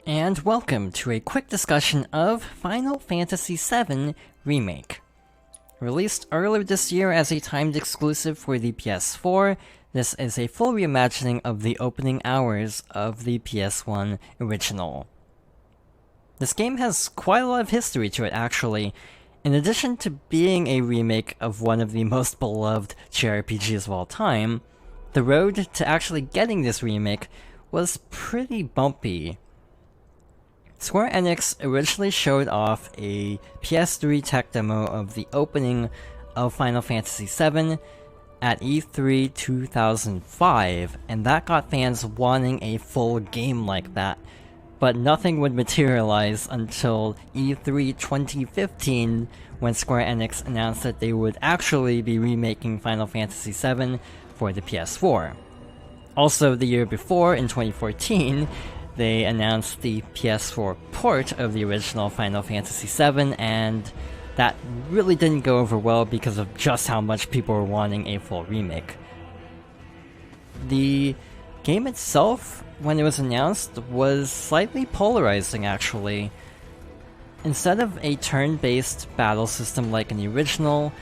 And welcome to a quick discussion of Final Fantasy VII Remake. Released earlier this year as a timed exclusive for the PS4, this is a full reimagining of the opening hours of the PS1 original. This game has quite a lot of history to it actually. In addition to being a remake of one of the most beloved JRPGs of all time, the road to actually getting this remake was pretty bumpy. Square Enix originally showed off a PS3 tech demo of the opening of Final Fantasy VII at E3 2005, and that got fans wanting a full game like that, but nothing would materialize until E3 2015 when Square Enix announced that they would actually be remaking Final Fantasy VII for the PS4. Also, the year before, in 2014, they announced the PS4 port of the original Final Fantasy VII, and that really didn't go over well because of just how much people were wanting a full remake. The game itself, when it was announced, was slightly polarizing actually. Instead of a turn-based battle system like in the original,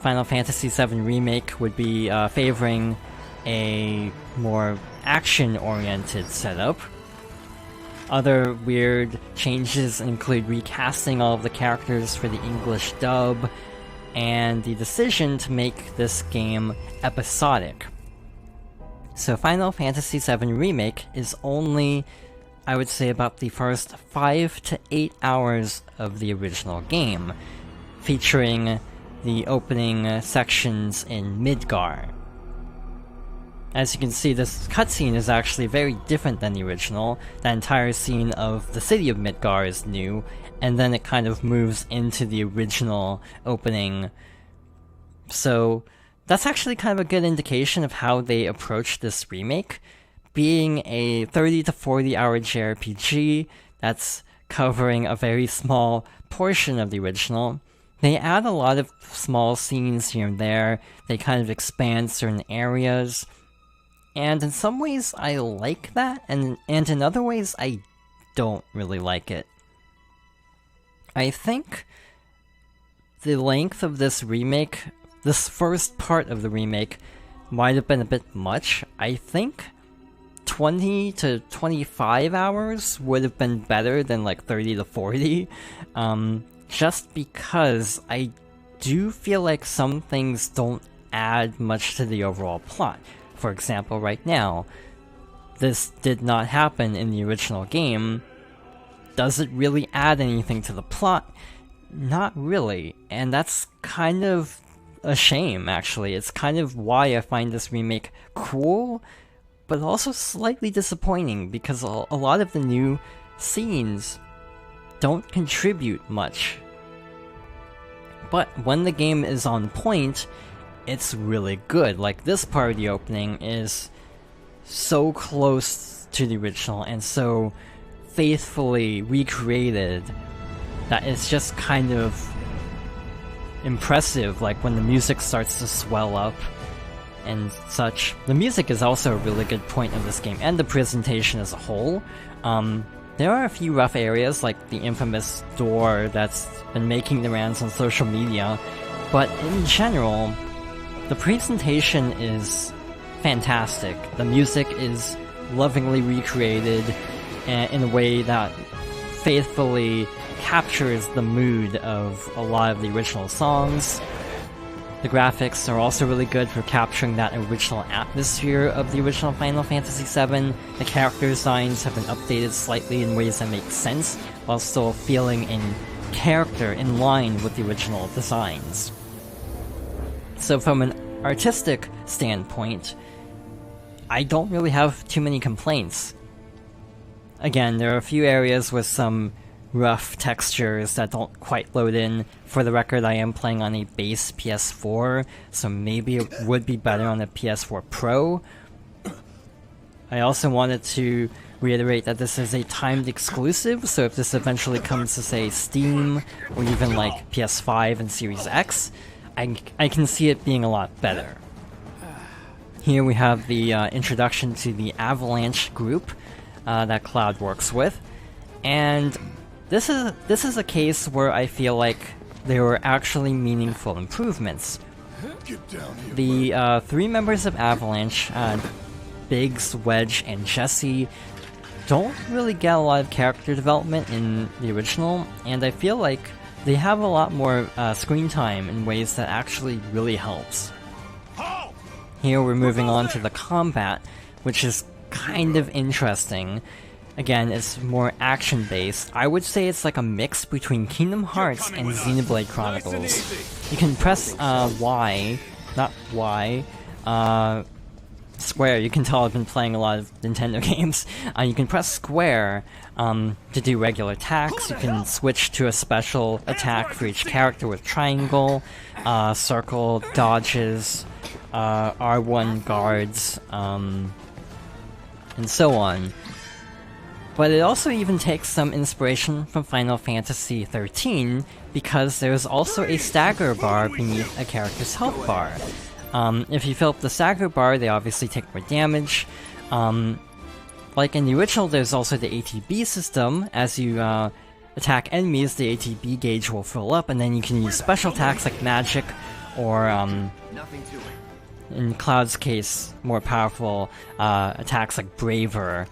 Final Fantasy VII Remake would be favoring a more action-oriented setup. Other weird changes include recasting all of the characters for the English dub, and the decision to make this game episodic. So Final Fantasy VII Remake is only, I would say, about the first 5 to 8 hours of the original game, featuring the opening sections in Midgar. As you can see, this cutscene is actually very different than the original. That entire scene of the city of Midgar is new, and then it kind of moves into the original opening. So that's actually kind of a good indication of how they approach this remake. Being a 30 to 40 hour JRPG that's covering a very small portion of the original, they add a lot of small scenes here and there. They kind of expand certain areas. And in some ways, I like that, and in other ways, I don't really like it. I think the length of this remake, this first part of the remake, might have been a bit much. I think 20 to 25 hours would have been better than like 30 to 40, just because I do feel like some things don't add much to the overall plot. For example, right now, this did not happen in the original game. Does it really add anything to the plot? Not really, and that's kind of a shame, actually. It's kind of why I find this remake cool, but also slightly disappointing, because a lot of the new scenes don't contribute much. But when the game is on point, it's really good. Like, this part of the opening is so close to the original and so faithfully recreated that it's just kind of impressive, like when the music starts to swell up and such. The music is also a really good point of this game, and the presentation as a whole. There are a few rough areas, like the infamous door that's been making the rounds on social media, but in general, the presentation is fantastic. The music is lovingly recreated in a way that faithfully captures the mood of a lot of the original songs. The graphics are also really good for capturing that original atmosphere of the original Final Fantasy VII. The character designs have been updated slightly in ways that make sense, while still feeling in character, in line with the original designs. So from an artistic standpoint, I don't really have too many complaints. Again, there are a few areas with some rough textures that don't quite load in. For the record, I am playing on a base PS4, so maybe it would be better on a PS4 Pro. I also wanted to reiterate that this is a timed exclusive, so if this eventually comes to, say, Steam, or even like PS5 and Series X, I can see it being a lot better. Here we have the introduction to the Avalanche group that Cloud works with, And this is a case where I feel like there were actually meaningful improvements. The 3 members of Avalanche, Biggs, Wedge, and Jesse, don't really get a lot of character development in the original, and I feel like they have a lot more screen time in ways that actually really helps. Here we're moving on to the combat, which is kind of interesting. Again, it's more action-based. I would say it's like a mix between Kingdom Hearts and Xenoblade Chronicles. You can press Y, not Y, square. You can tell I've been playing a lot of Nintendo games. You can press square to do regular attacks. You can switch to a special attack for each character with triangle, circle, dodges, R1 guards, and so on. But it also even takes some inspiration from Final Fantasy XIII, because there's also a stagger bar beneath a character's health bar. If you fill up the stagger bar, they obviously take more damage. Like in the original, there's also the ATB system. As you attack enemies, the ATB gauge will fill up, and then you can use special attacks like magic, or in Cloud's case, more powerful attacks like Braver.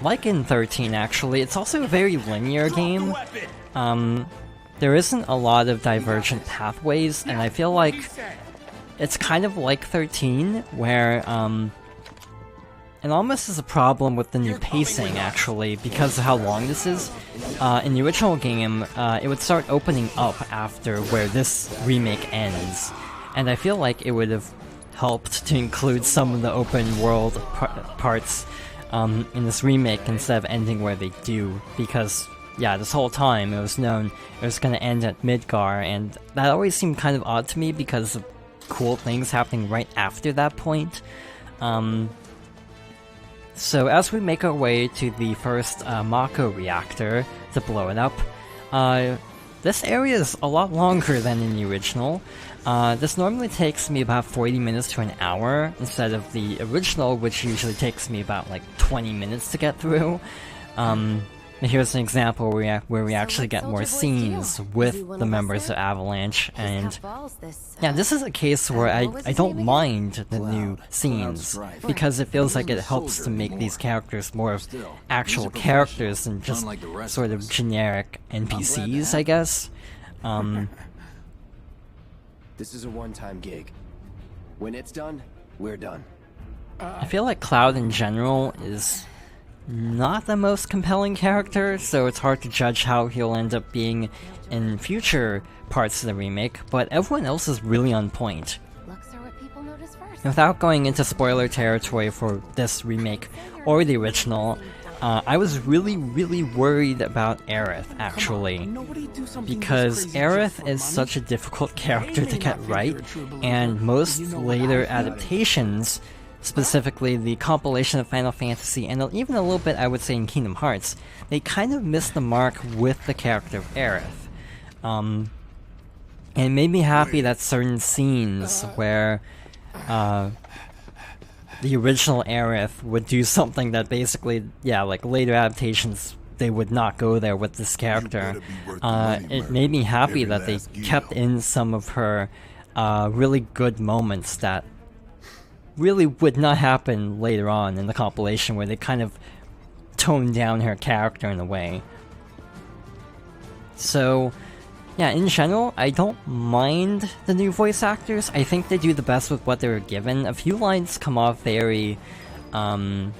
Like in 13, actually, it's also a very linear game. There isn't a lot of divergent pathways, and I feel like it's kind of like 13, where it almost is a problem with the new pacing, actually, because of how long this is. In the original game, it would start opening up after where this remake ends, and I feel like it would have helped to include some of the open world parts in this remake instead of ending where they do, because yeah, this whole time it was known it was gonna end at Midgar, and that always seemed kind of odd to me because of cool things happening right after that point. So as we make our way to the first Mako reactor to blow it up, this area is a lot longer than in the original. This normally takes me about 40 minutes to an hour, instead of the original, which usually takes me about like 20 minutes to get through. Here's an example where we actually get more scenes with the members of Avalanche, and yeah, this is a case where I don't mind the new scenes, because it feels like it helps to make these characters more of actual characters than just sort of generic NPCs, I guess. This is a one-time gig. When it's done, we're done. I feel like Cloud in general is not the most compelling character, so it's hard to judge how he'll end up being in future parts of the remake, but everyone else is really on point. Without going into spoiler territory for this remake or the original, I was really worried about Aerith, actually, because Aerith is such a difficult character to get right, and most later adaptations, specifically the compilation of Final Fantasy, and even a little bit I would say in Kingdom Hearts, they kind of missed the mark with the character of Aerith. And it made me happy that certain scenes where the original Aerith would do something that basically, yeah, like later adaptations, they would not go there with this character. It made me happy that they kept in some of her really good moments that really would not happen later on in the compilation, where they kind of toned down her character in a way. So, yeah, in general, I don't mind the new voice actors. I think they do the best with what they were given. A few lines come off very odd,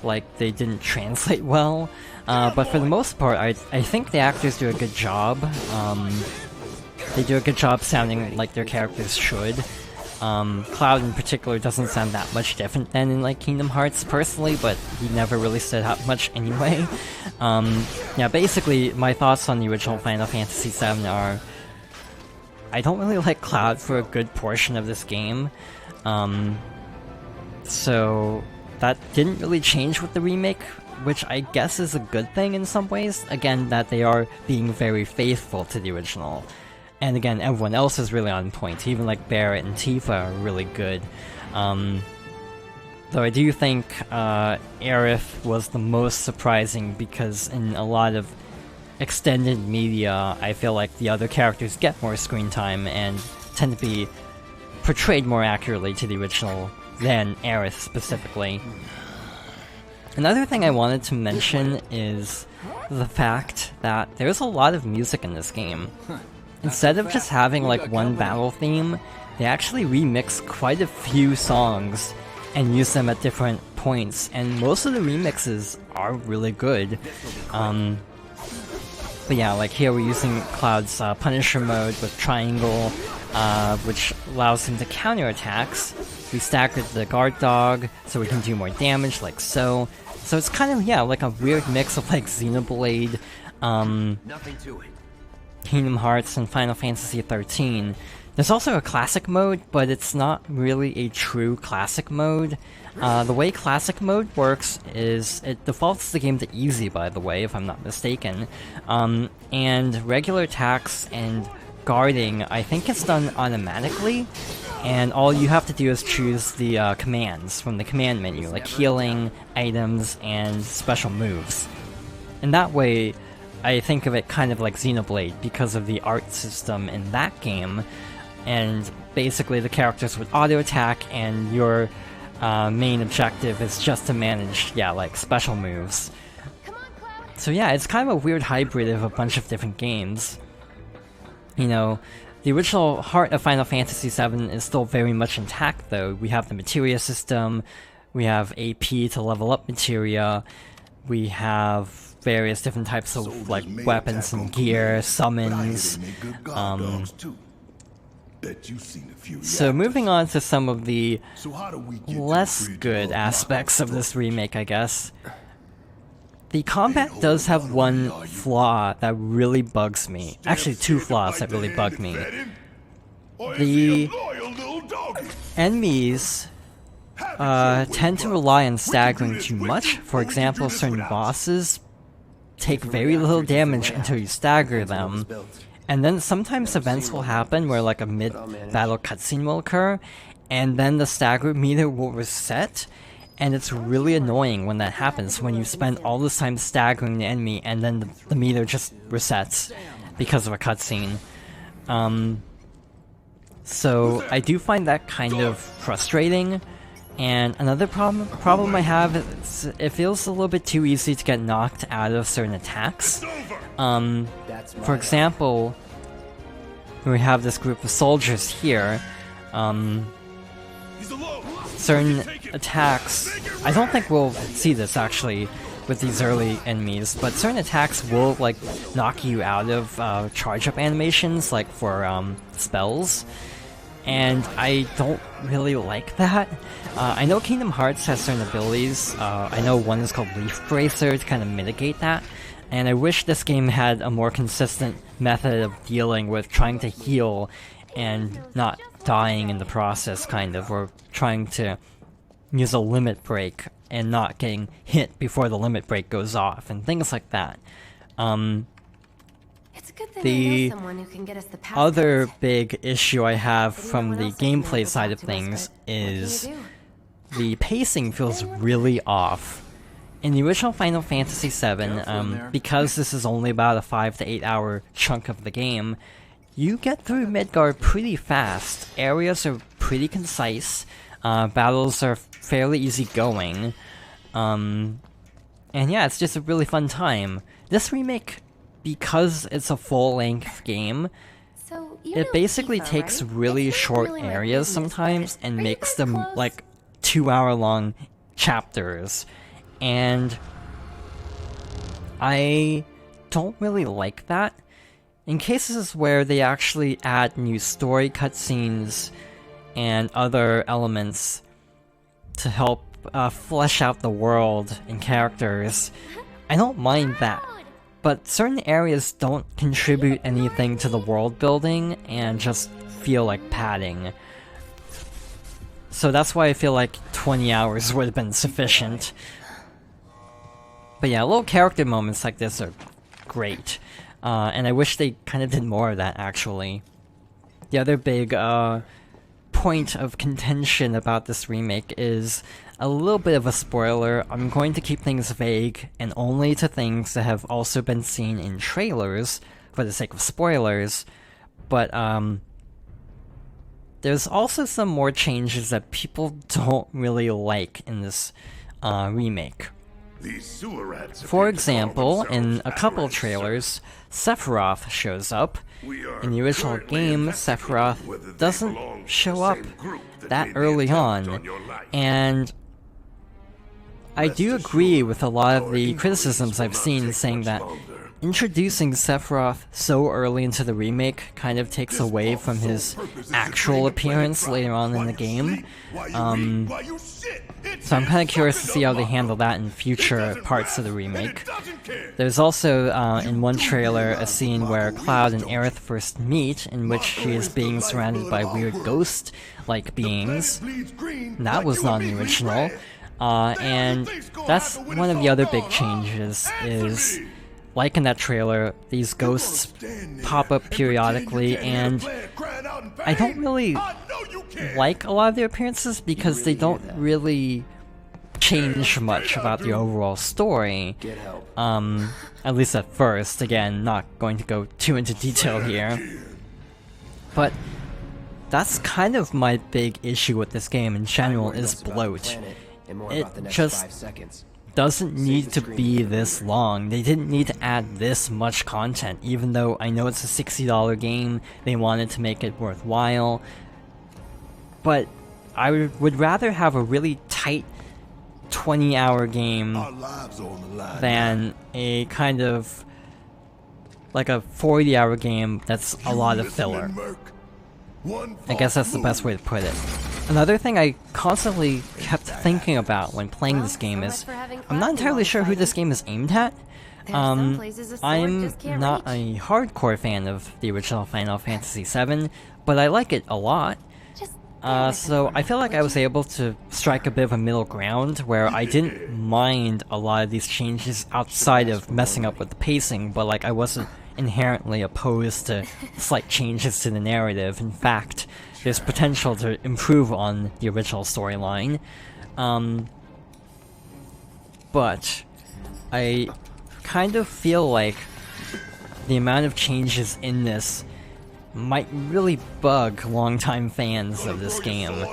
like they didn't translate well, but for the most part, I think the actors do a good job. They do a good job sounding like their characters should. Cloud in particular doesn't sound that much different than in like Kingdom Hearts personally, but he never really said that much anyway. Yeah, basically my thoughts on the original Final Fantasy VII are, I don't really like Cloud for a good portion of this game. So that didn't really change with the remake, which I guess is a good thing in some ways. Again, that they are being very faithful to the original. And again, everyone else is really on point. Even like Barrett and Tifa are really good. Though I do think Aerith was the most surprising because in a lot of extended media, I feel like the other characters get more screen time and tend to be portrayed more accurately to the original than Aerith specifically. Another thing I wanted to mention is the fact that there's a lot of music in this game. Instead of just having like one battle theme, they actually remix quite a few songs and use them at different points, and most of the remixes are really good. But yeah, like here we're using Cloud's Punisher mode with Triangle, which allows him to counter attacks. We staggered the guard dog so we can do more damage, like so. So it's kind of, yeah, like a weird mix of like Xenoblade, Nothing to it. Kingdom Hearts, and Final Fantasy XIII. There's also a classic mode, but it's not really a true classic mode. The way classic mode works is it defaults the game to easy, by the way, if I'm not mistaken. And regular attacks and guarding, I think it's done automatically, and all you have to do is choose the commands from the command menu, like healing, items, and special moves. And that way, I think of it kind of like Xenoblade because of the art system in that game, and basically the characters would auto-attack, and your main objective is just to manage, yeah, like special moves. So yeah, it's kind of a weird hybrid of a bunch of different games. You know, the original heart of Final Fantasy VII is still very much intact though. We have the materia system, we have AP to level up materia, we have various different types of like weapons and gear, summons. So moving on to some of the less good aspects of this remake, I guess. The combat does have one flaw that really bugs me. Actually, two flaws that really bug me. The enemies tend to rely on staggering too much. For example, certain bosses take very little damage until you stagger them. And then sometimes events will happen where like a mid-battle cutscene will occur, and then the stagger meter will reset, and it's really annoying when that happens, when you spend all this time staggering the enemy and then the meter just resets because of a cutscene. So I do find that kind of frustrating. And another problem I have is it feels a little bit too easy to get knocked out of certain attacks. For example, we have this group of soldiers here. Certain attacks, I don't think we'll see this actually with these early enemies, but certain attacks will like knock you out of charge up animations, like for spells. And I don't really like that. I know Kingdom Hearts has certain abilities. I know one is called Leaf Bracer to kind of mitigate that. And I wish this game had a more consistent method of dealing with trying to heal and not dying in the process, kind of, or trying to use a limit break and not getting hit before the limit break goes off, and things like that. The other big issue I have from the gameplay side of things is the pacing feels really off. In the original Final Fantasy VII, because this is only about a 5 to 8 hour chunk of the game, you get through Midgard pretty fast. Areas are pretty concise, battles are fairly easygoing, and yeah, it's just a really fun time. This remake, because it's a full-length game, it basically takes really short areas sometimes and makes them like 2-hour-long chapters, and I don't really like that. In cases where they actually add new story cutscenes and other elements to help flesh out the world and characters, I don't mind that. But certain areas don't contribute anything to the world building and just feel like padding. So that's why I feel like 20 hours would have been sufficient. But yeah, little character moments like this are great. And I wish they kind of did more of that, actually. The other big point of contention about this remake is a little bit of a spoiler. I'm going to keep things vague and only to things that have also been seen in trailers for the sake of spoilers, but there's also some more changes that people don't really like in this remake. For example, in a couple trailers, Sephiroth shows up. In the original game, Sephiroth doesn't show up that early on, and I do agree with a lot of the criticisms I've seen saying that introducing Sephiroth so early into the remake kind of takes away from his actual appearance later on in the game. So I'm kind of curious to see how they handle that in future parts of the remake. There's also, in one trailer, a scene where Cloud and Aerith first meet, in which she is being surrounded by weird ghost-like beings. That was not in the original. And that's one of the other big changes, is, like in that trailer, these ghosts pop up periodically, and I don't really like a lot of their appearances because they don't really change much about the overall story. At least at first. Again, not going to go too into detail here. But that's kind of my big issue with this game in general, is bloat. It just doesn't need to be this long. They didn't need to add this much content, even though I know it's a $60 game, they wanted to make it worthwhile. But I would rather have a really tight 20-hour game than a kind of like a 40-hour game that's a lot of filler. I guess that's the best way to put it. Another thing I constantly kept thinking about when playing this game is, I'm not entirely sure who this game is aimed at. I'm not a hardcore fan of the original Final Fantasy VII, but I like it a lot. So I feel like I was able to strike a bit of a middle ground where I didn't mind a lot of these changes outside of messing up with the pacing, but like I wasn't inherently opposed to slight changes to the narrative. In fact, there's potential to improve on the original storyline. But I kind of feel like the amount of changes in this might really bug longtime fans of this game,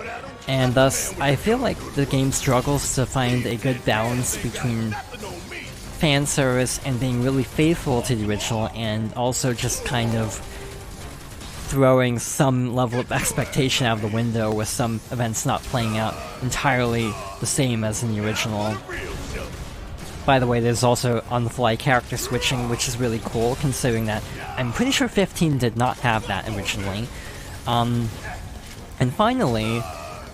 and thus I feel like the game struggles to find a good balance between fan service and being really faithful to the original, and also just kind of throwing some level of expectation out of the window with some events not playing out entirely the same as in the original. By the way, there's also on-the-fly character switching, which is really cool, considering that I'm pretty sure 15 did not have that originally. And finally,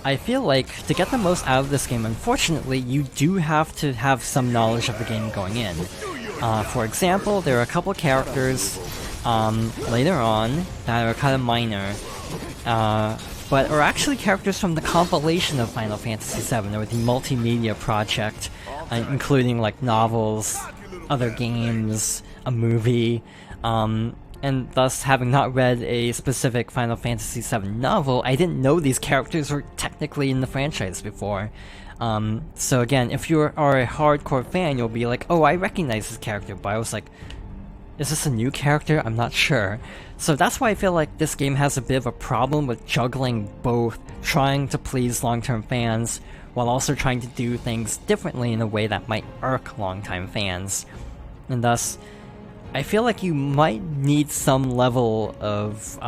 I feel like to get the most out of this game, unfortunately, you do have to have some knowledge of the game going in. For example, there are a couple characters later on that are kind of minor, but are actually characters from the compilation of Final Fantasy VII, or the multimedia project, including like novels, other games, a movie, and thus having not read a specific Final Fantasy VII novel, I didn't know these characters were technically in the franchise before. So again, if you are a hardcore fan, you'll be like, oh, I recognize this character, but I was like, is this a new character? I'm not sure. So that's why I feel like this game has a bit of a problem with juggling both trying to please long-term fans while also trying to do things differently in a way that might irk longtime fans. And thus, I feel like you might need some level of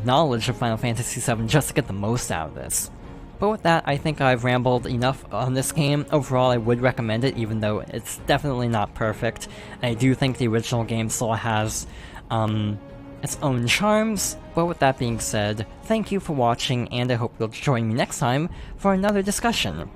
knowledge of Final Fantasy VII just to get the most out of this. But with that, I think I've rambled enough on this game. Overall, I would recommend it, even though it's definitely not perfect. I do think the original game still has its own charms. But with that being said, thank you for watching, and I hope you'll join me next time for another discussion.